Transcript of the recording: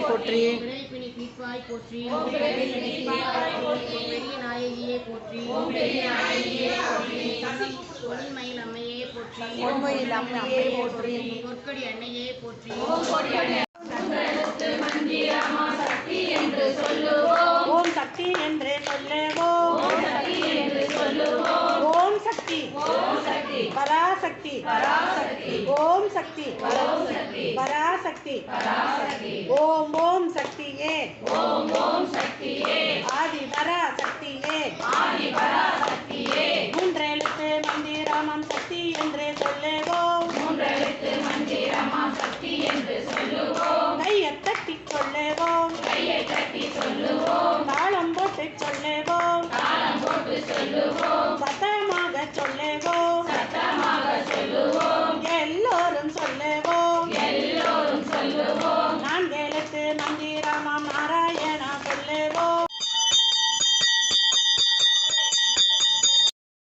போற்றி. வினைப்பிணி தீர்ப்பாய் போற்றி. பெரிய நாயகியே போற்றி. பொன்மயில் அம்மையே போற்றி. பொற்கொடி அன்னையே போற்றி. ஓம் சக்தி என்று சொல்லுவோம். ஓம் சக்தி பராசக்தி. ஓம் சக்தி பராசக்தி. ஓம் ஓம் சக்தியே. ஆதி பராசக்தியே. மூன்றெழுத்து மந்திரமாம் சக்தி என்று சொல்லுவோம். கையை தட்டி சொல்லுவோம். தாளம் போட்டு சொல்லுவோம். சத்தமாக சொல்லுவோம். எல்லோரும் சொல்லுவோம். நான்கெழுத்து மந்திரமாம்